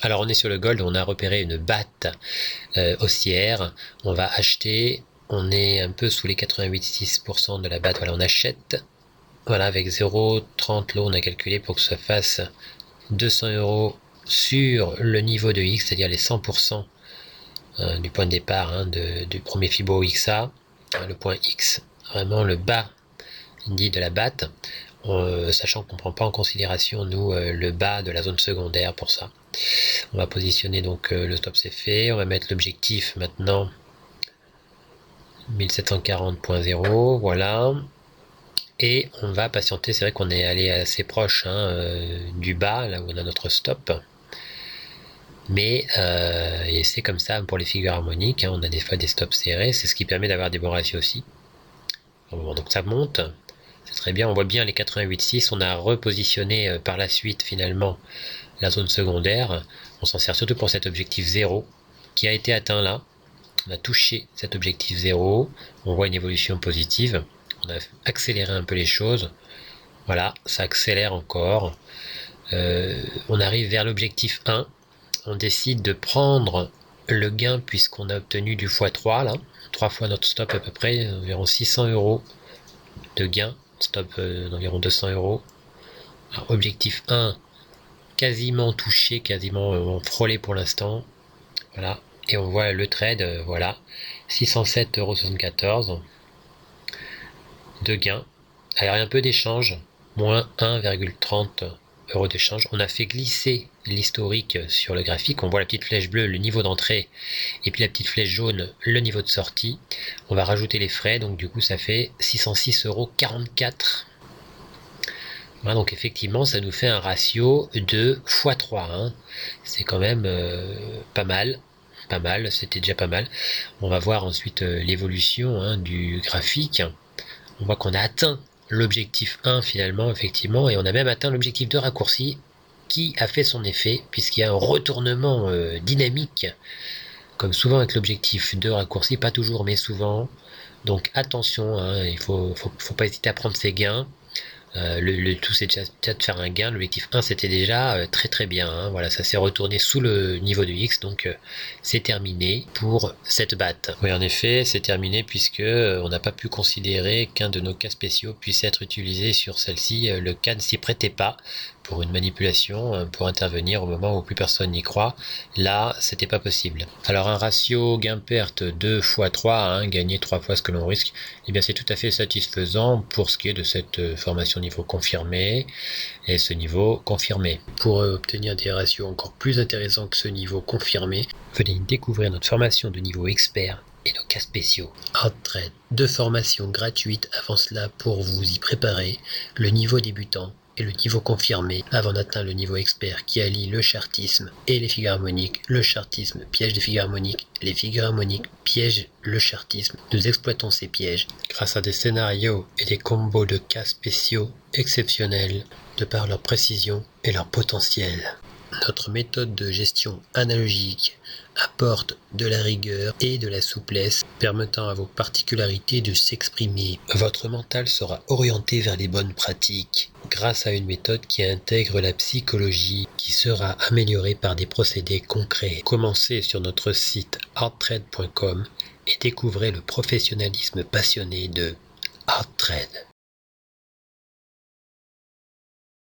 Alors on est sur le gold, on a repéré une batte haussière, on va acheter, on est un peu sous les 88,6% de la batte, voilà, on achète, voilà, avec 0,30 lot on a calculé pour que ça fasse 200 € sur le niveau de X, c'est-à-dire les 100% du point de départ du premier Fibo XA, le point X, vraiment le bas dit de la batte, sachant qu'on ne prend pas en considération nous le bas de la zone secondaire pour ça. On va positionner donc le stop c'est fait, on va mettre l'objectif maintenant 1740.0, voilà, et on va patienter. C'est vrai qu'on est allé assez proche du bas, là où on a notre stop, mais et c'est comme ça pour les figures harmoniques, on a des fois des stops serrés, c'est ce qui permet d'avoir des bons ratios aussi. Bon, donc ça monte, c'est très bien, on voit bien les 88,6, on a repositionné par la suite finalement la zone secondaire, on s'en sert surtout pour cet objectif 0 qui a été atteint là, on a touché cet objectif 0, on voit une évolution positive, on a accéléré un peu les choses, voilà, ça accélère encore, on arrive vers l'objectif 1, on décide de prendre le gain puisqu'on a obtenu du x3 là, 3 fois notre stop à peu près, environ 600 € de gain, stop d'environ 200 €. Alors, objectif 1 quasiment touché, quasiment frôlé pour l'instant, voilà, et on voit le trade, voilà, 607,74 € de gain. Alors il y a un peu d'échange, moins 1,30 € d'échange. On a fait glisser l'historique sur le graphique, on voit la petite flèche bleue, le niveau d'entrée, et puis la petite flèche jaune, le niveau de sortie. On va rajouter les frais, donc du coup ça fait 606,44 €. Voilà, donc effectivement ça nous fait un ratio de x3, c'est quand même pas mal, c'était déjà pas mal. On va voir ensuite l'évolution du graphique. On voit qu'on a atteint l'objectif 1 finalement, effectivement, et on a même atteint l'objectif de raccourci qui a fait son effet puisqu'il y a un retournement dynamique, comme souvent avec l'objectif de raccourci, pas toujours mais souvent. Donc attention, il faut pas hésiter à prendre ses gains. Le tout c'est déjà de faire un gain. L'objectif 1 c'était déjà très très bien, voilà, ça s'est retourné sous le niveau de X, donc c'est terminé pour cette batte. Oui, en effet c'est terminé puisque on n'a pas pu considérer qu'un de nos cas spéciaux puisse être utilisé sur celle-ci. Le cas ne s'y prêtait pas pour une manipulation, pour intervenir au moment où plus personne n'y croit. Là c'était pas possible. Alors un ratio gain-perte 2 x 3, gagner 3 fois ce que l'on risque, eh bien c'est tout à fait satisfaisant pour ce qui est de cette formation niveau confirmé et ce niveau confirmé. Pour obtenir des ratios encore plus intéressants que ce niveau confirmé, venez découvrir notre formation de niveau expert et nos cas spéciaux. Hard Trade, 2 formations gratuites avant cela pour vous y préparer, le niveau débutant et le niveau confirmé avant d'atteindre le niveau expert qui allie le chartisme et les figures harmoniques, le chartisme piège des figures harmoniques, les figures harmoniques piègent le chartisme. Nous exploitons ces pièges grâce à des scénarios et des combos de cas spéciaux exceptionnels de par leur précision et leur potentiel. Notre méthode de gestion analogique apporte de la rigueur et de la souplesse permettant à vos particularités de s'exprimer. Votre mental sera orienté vers les bonnes pratiques grâce à une méthode qui intègre la psychologie qui sera améliorée par des procédés concrets. Commencez sur notre site hardtrade.com et découvrez le professionnalisme passionné de Hard Trade.